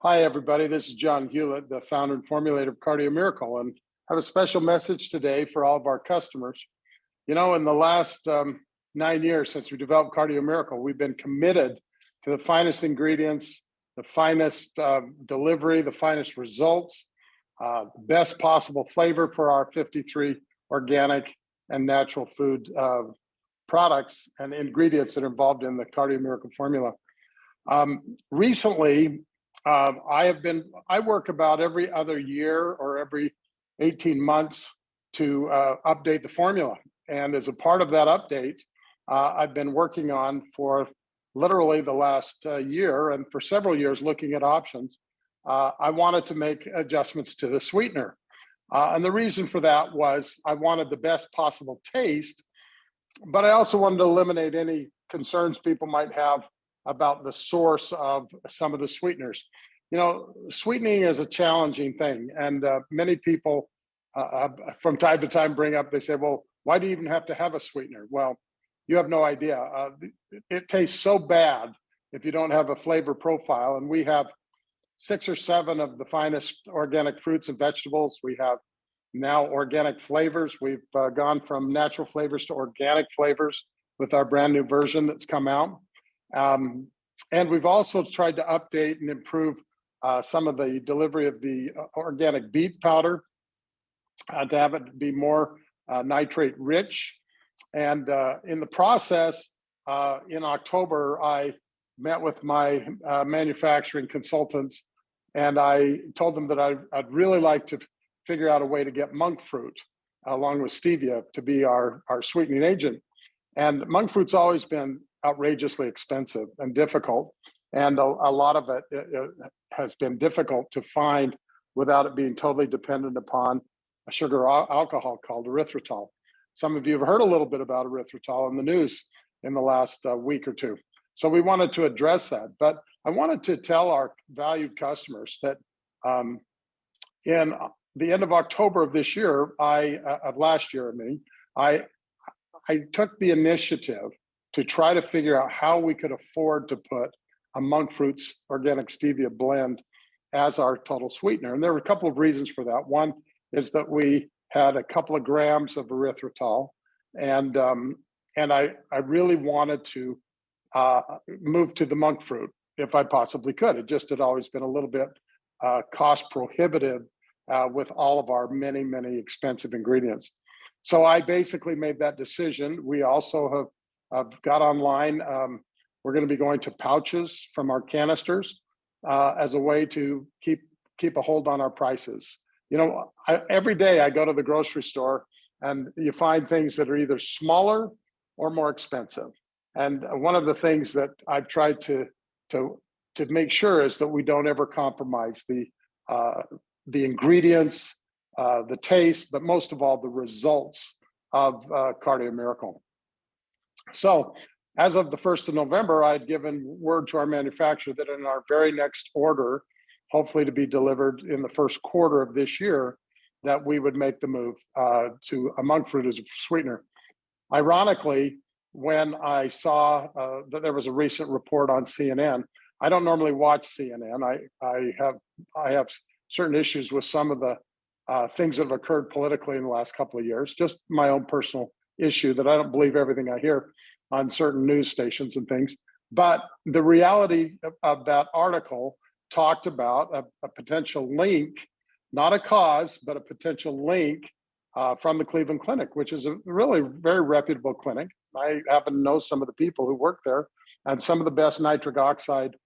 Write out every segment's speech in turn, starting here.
Hi, everybody. This is John Hewlett, the founder and formulator of Cardio Miracle, and I have a special message today for all of our customers. You know, in the last 9 years since we developed Cardio Miracle, we've been committed to the finest ingredients, the finest delivery, the finest results, the best possible flavor for our 53 organic and natural food products and ingredients that are involved in the Cardio Miracle formula. Recently, I work about every other year or every 18 months to update the formula. And as a part of that update, I've been working on for literally the last year and for several years looking at options. I wanted to make adjustments to the sweetener. And the reason for that was I wanted the best possible taste, but I also wanted to eliminate any concerns people might have about the source of some of the sweeteners. You know, sweetening is a challenging thing, and many people from time to time bring up, they say, well, why do you even have to have a sweetener? Well, you have no idea. It tastes so bad if you don't have a flavor profile, and we have 6 or 7 of the finest organic fruits and vegetables. We have now organic flavors. We've gone from natural flavors to organic flavors with our brand new version that's come out. And we've also tried to update and improve some of the delivery of the organic beet powder to have it be more nitrate rich. And in the process, in October, I met with my manufacturing consultants, and I told them that I'd really like to figure out a way to get monk fruit along with stevia to be our sweetening agent. And monk fruit's always been outrageously expensive and difficult. And a lot of it has been difficult to find without it being totally dependent upon a sugar alcohol called erythritol. Some of you have heard a little bit about erythritol in the news in the last week or two. So we wanted to address that. But I wanted to tell our valued customers that in the end of October of this year, of last year, I took the initiative to try to figure out how we could afford to put a monk fruits organic stevia blend as our total sweetener. And there were a couple of reasons for that. One is that we had a couple of grams of erythritol, and I really wanted to move to the monk fruit if I possibly could. It just had always been a little bit cost prohibitive with all of our many, many expensive ingredients. So I basically made that decision. We also have got online. We're going to be going to pouches from our canisters as a way to keep a hold on our prices. You know, every day I go to the grocery store and you find things that are either smaller or more expensive. And one of the things that I've tried to make sure is that we don't ever compromise the ingredients, the taste, but most of all, the results of Cardio Miracle. So as of the 1st of November, I had given word to our manufacturer that in our very next order, hopefully to be delivered in the first quarter of this year, that we would make the move to a monk fruit as a sweetener. Ironically, when I saw that there was a recent report on CNN, I don't normally watch CNN. I have certain issues with some of the things that have occurred politically in the last couple of years, just my own personal issue that I don't believe everything I hear on certain news stations and things. But the reality of that article talked about a potential link, not a cause, but a potential link from the Cleveland Clinic, which is a really very reputable clinic. I happen to know some of the people who work there, and some of the best nitric oxide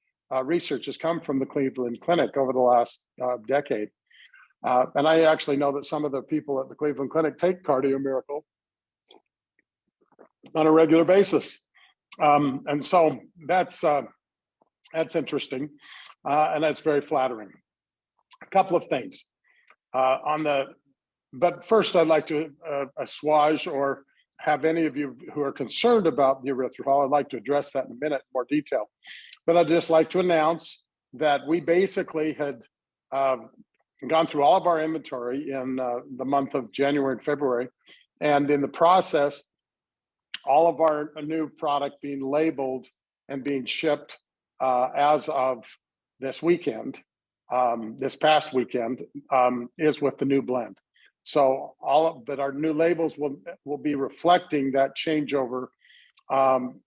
research has come from the Cleveland Clinic over the last decade. And I actually know that some of the people at the Cleveland Clinic take Cardio Miracle on a regular basis. And so that's interesting. And that's very flattering. A couple of things but first I'd like to assuage or have any of you who are concerned about the erythritol, I'd like to address that in a minute in more detail. But I'd just like to announce that we basically had gone through all of our inventory in the month of January and February. And in the process, all of our new product being labeled and being shipped as of this weekend. this past weekend, is with the new blend. So but our new labels will be reflecting that changeover,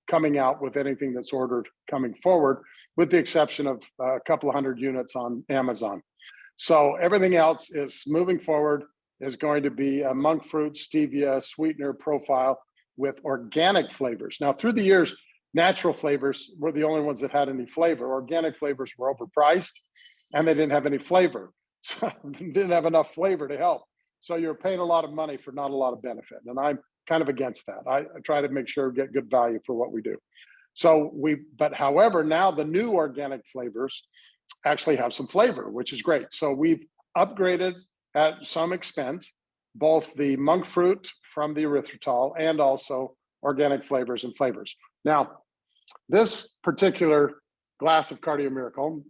coming out with anything that's ordered coming forward, with the exception of a couple of hundred units on Amazon. So everything else is moving forward, is going to be a monk fruit, stevia, sweetener profile with organic flavors. Now, through the years, natural flavors were the only ones that had any flavor. Organic flavors were overpriced and they didn't have any flavor. So didn't have enough flavor to help. So you're paying a lot of money for not a lot of benefit. And I'm kind of against that. I try to make sure we get good value for what we do. So but however, now the new organic flavors actually have some flavor, which is great. So we've upgraded at some expense, both the monk fruit from the erythritol and also organic flavors and flavors. Now, this particular glass of Cardio Miracle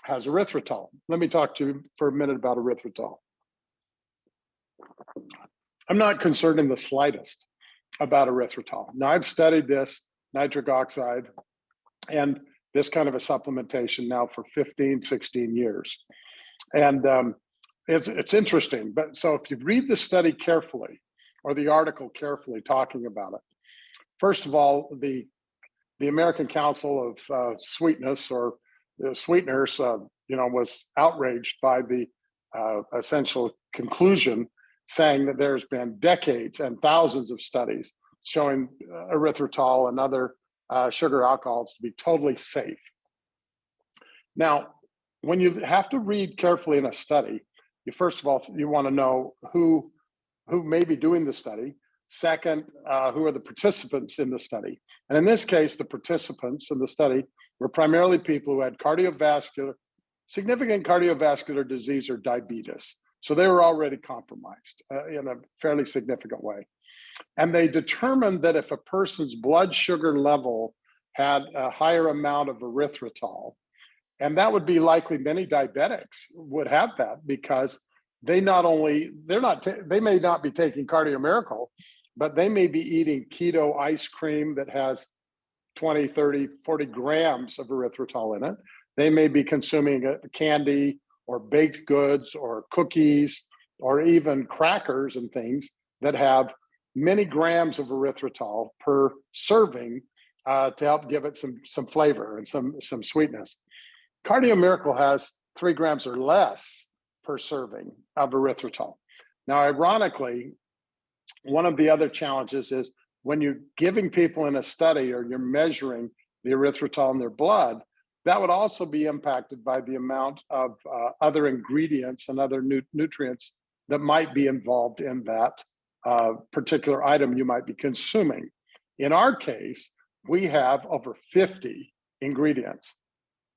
has erythritol. Let me talk to you for a minute about erythritol. I'm not concerned in the slightest about erythritol. Now, I've studied this nitric oxide and this kind of a supplementation now for 15, 16 years. And it's interesting. But so if you read the study carefully, or the article carefully talking about it, first of all, the American Council of Sweetness, or the Sweeteners, was outraged by the essential conclusion, saying that there's been decades and thousands of studies showing erythritol and other sugar alcohols to be totally safe. Now, when you have to read carefully in a study, first of all, you want to know who may be doing the study. Second, who are the participants in the study? And in this case, the participants in the study were primarily people who had significant cardiovascular disease or diabetes. So they were already compromised in a fairly significant way. And they determined that if a person's blood sugar level had a higher amount of erythritol, and that would be likely many diabetics would have that, because they may not be taking Cardio Miracle, but they may be eating keto ice cream that has 20, 30, 40 grams of erythritol in it. They may be consuming candy or baked goods or cookies or even crackers and things that have many grams of erythritol per serving to help give it some flavor and some sweetness. Cardio Miracle has 3 grams or less per serving of erythritol. Now, ironically, one of the other challenges is when you're giving people in a study or you're measuring the erythritol in their blood, that would also be impacted by the amount of other ingredients and other nutrients that might be involved in that particular item you might be consuming. In our case, we have over 50 ingredients: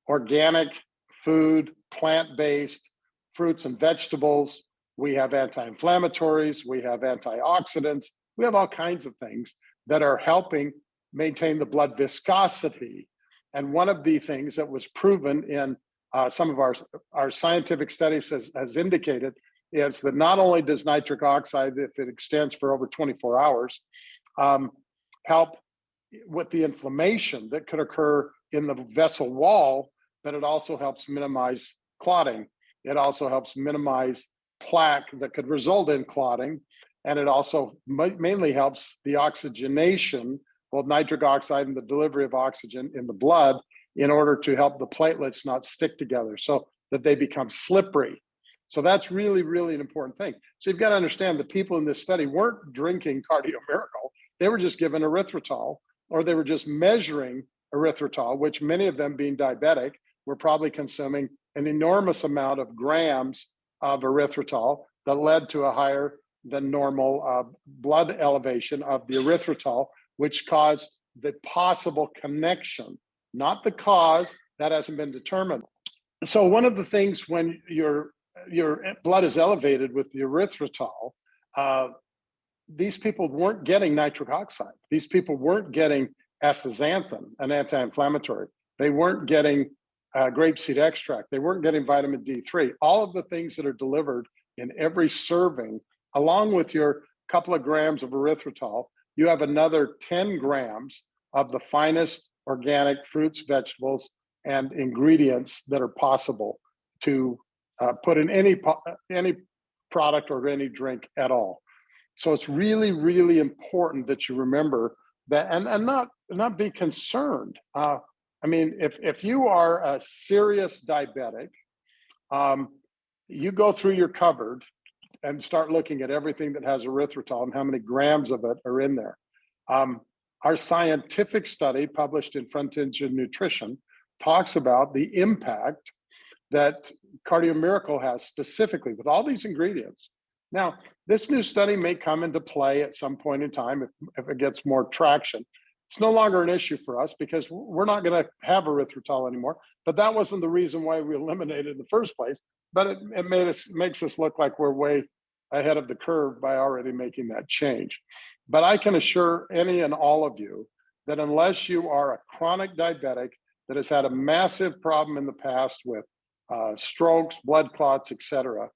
organic food, plant-based, fruits and vegetables. We have anti-inflammatories, we have antioxidants, we have all kinds of things that are helping maintain the blood viscosity. And one of the things that was proven in some of our scientific studies has indicated is that not only does nitric oxide, if it extends for over 24 hours, help with the inflammation that could occur in the vessel wall, but it also helps minimize clotting. It also helps minimize plaque that could result in clotting. And it also mainly helps the oxygenation, both nitric oxide and the delivery of oxygen in the blood, in order to help the platelets not stick together so that they become slippery. So that's really, really an important thing. So you've got to understand the people in this study weren't drinking Cardio Miracle. They were just given erythritol, or they were just measuring erythritol, which many of them, being diabetic, were probably consuming an enormous amount of grams of erythritol that led to a higher than normal blood elevation of the erythritol, which caused the possible connection, not the cause. That hasn't been determined. So one of the things when your blood is elevated with the erythritol, these people weren't getting nitric oxide. These people weren't getting astaxanthin, an anti-inflammatory. They weren't getting grapeseed extract. They weren't getting vitamin D3. All of the things that are delivered in every serving, along with your couple of grams of erythritol, you have another 10 grams of the finest organic fruits, vegetables, and ingredients that are possible to put in any product or any drink at all. So it's really, really important that you remember that, and not be concerned. I mean, if you are a serious diabetic, you go through your cupboard and start looking at everything that has erythritol and how many grams of it are in there. Our scientific study published in Front Engine Nutrition talks about the impact that Cardio Miracle has specifically with all these ingredients. Now, this new study may come into play at some point in time if it gets more traction. It's no longer an issue for us because we're not going to have erythritol anymore. But that wasn't the reason why we eliminated it in the first place. But it makes us look like we're way ahead of the curve by already making that change. But I can assure any and all of you that unless you are a chronic diabetic that has had a massive problem in the past with strokes, blood clots, etc.,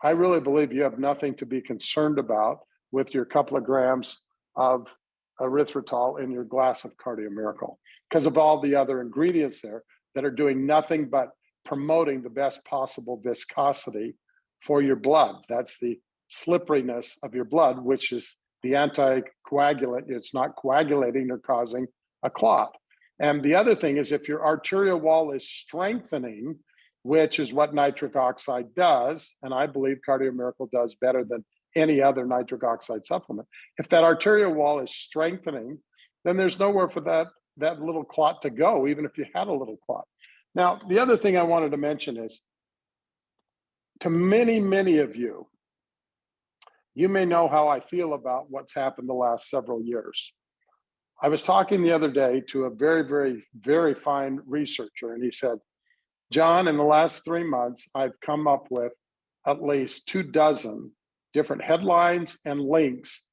I really believe you have nothing to be concerned about with your couple of grams of erythritol in your glass of Cardio Miracle because of all the other ingredients there that are doing nothing but promoting the best possible viscosity for your blood. That's the slipperiness of your blood, which is the anticoagulant. It's not coagulating or causing a clot. And the other thing is if your arterial wall is strengthening, which is what nitric oxide does, and I believe Cardio Miracle does better than any other nitric oxide supplement. If that arterial wall is strengthening, then there's nowhere for that little clot to go, even if you had a little clot. Now, the other thing I wanted to mention is, to many, many of you, you may know how I feel about what's happened the last several years. I was talking the other day to a very, very, very fine researcher, and he said, John, in the last 3 months, I've come up with at least 24 different headlines and links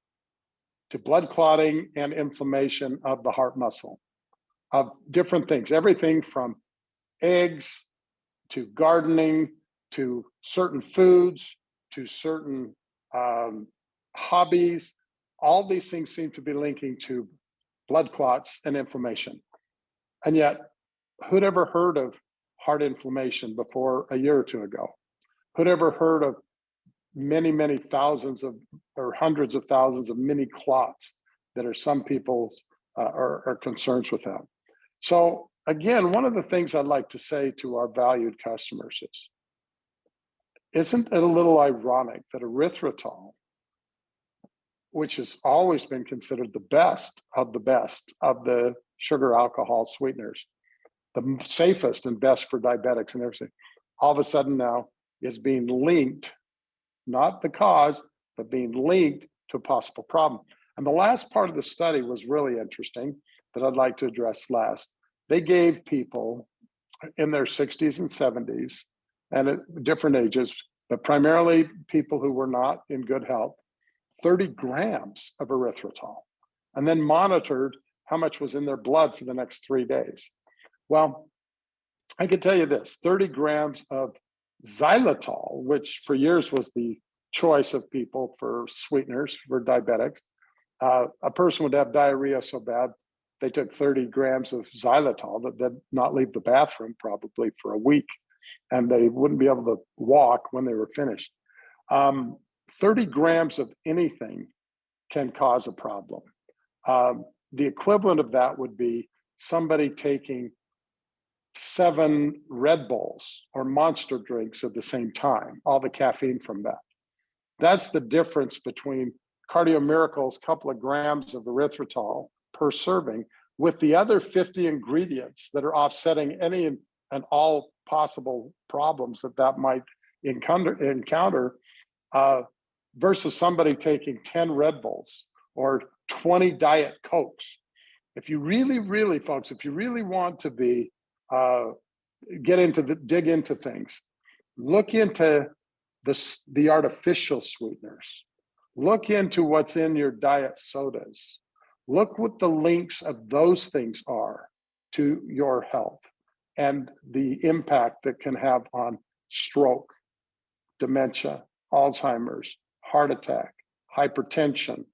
to blood clotting and inflammation of the heart muscle, of different things, everything from eggs to gardening to certain foods to certain hobbies. All these things seem to be linking to blood clots and inflammation. And yet, who'd ever heard of heart inflammation before a year or two ago? Who'd ever heard of many, many thousands of or hundreds of thousands of mini clots that are some people's are concerns with that? So again, one of the things I'd like to say to our valued customers is, isn't it a little ironic that erythritol, which has always been considered the best of the sugar alcohol sweeteners, the safest and best for diabetics and everything, all of a sudden now is being linked, not the cause, but being linked to a possible problem. And the last part of the study was really interesting that I'd like to address last. They gave people in their 60s and 70s and at different ages, but primarily people who were not in good health, 30 grams of erythritol, and then monitored how much was in their blood for the next 3 days. Well, I can tell you this, 30 grams of xylitol, which for years was the choice of people for sweeteners for diabetics. A person would have diarrhea so bad, they took 30 grams of xylitol that they'd not leave the bathroom probably for a week, and they wouldn't be able to walk when they were finished. 30 grams of anything can cause a problem. The equivalent of that would be somebody taking 7 Red Bulls or Monster drinks at the same time, all the caffeine from that. That's the difference between Cardio Miracle's couple of grams of erythritol per serving with the other 50 ingredients that are offsetting any and all possible problems that might encounter versus somebody taking 10 Red Bulls or 20 Diet Cokes. If you really, really, folks, if you really want to be dig into things, look into the artificial sweeteners. Look into what's in your diet sodas. Look what the links of those things are to your health and the impact that can have on stroke, dementia, Alzheimer's, heart attack, hypertension,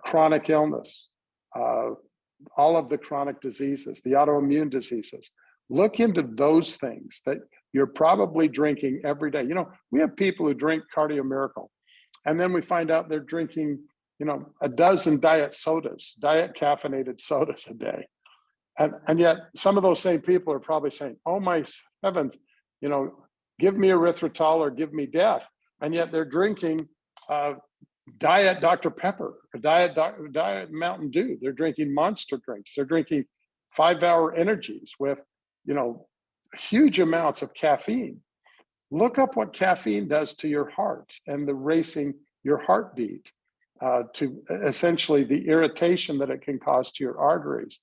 chronic illness, all of the chronic diseases, the autoimmune diseases. Look into those things that you're probably drinking every day. We have people who drink Cardio Miracle, and then we find out they're drinking, a dozen diet caffeinated sodas a day. And yet some of those same people are probably saying, oh my heavens, give me erythritol or give me death. And yet they're drinking diet Dr. Pepper, or diet Mountain Dew. They're drinking Monster drinks. They're drinking 5-hour energies with, huge amounts of caffeine. Look up what caffeine does to your heart and the racing your heartbeat, to essentially the irritation that it can cause to your arteries.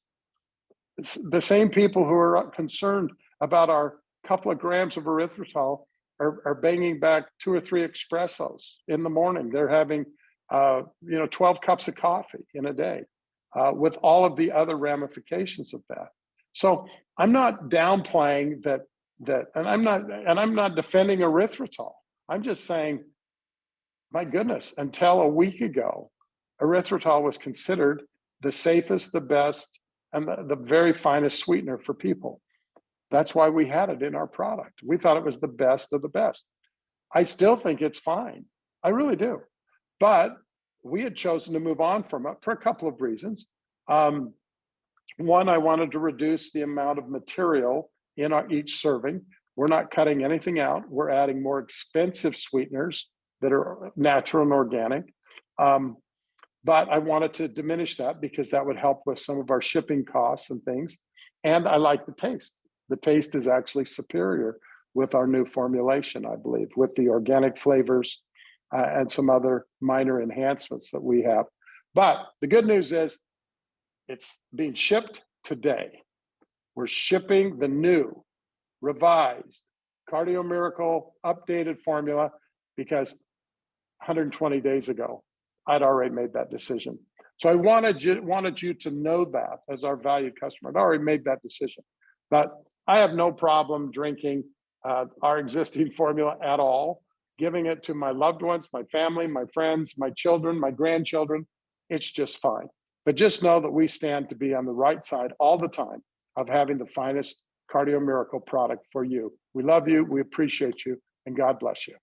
It's the same people who are concerned about our couple of grams of erythritol are banging back 2 or 3 espressos in the morning. They're having 12 cups of coffee in a day, with all of the other ramifications of that. So I'm not downplaying that, and I'm not defending erythritol. I'm just saying, my goodness, until a week ago, erythritol was considered the safest, the best, and the very finest sweetener for people. That's why we had it in our product. We thought it was the best of the best. I still think it's fine. I really do. But we had chosen to move on from it for a couple of reasons. One, I wanted to reduce the amount of material in each serving. We're not cutting anything out. We're adding more expensive sweeteners that are natural and organic. But I wanted to diminish that because that would help with some of our shipping costs and things. And I like the taste. The taste is actually superior with our new formulation, I believe, with the organic flavors and some other minor enhancements that we have. But the good news is it's being shipped today. We're shipping the new, revised Cardio Miracle updated formula because 120 days ago, I'd already made that decision. So I wanted you to know that as our valued customer. I'd already made that decision. But I have no problem drinking our existing formula at all, giving it to my loved ones, my family, my friends, my children, my grandchildren. It's just fine. But just know that we stand to be on the right side all the time of having the finest Cardio Miracle product for you. We love you, we appreciate you, and God bless you.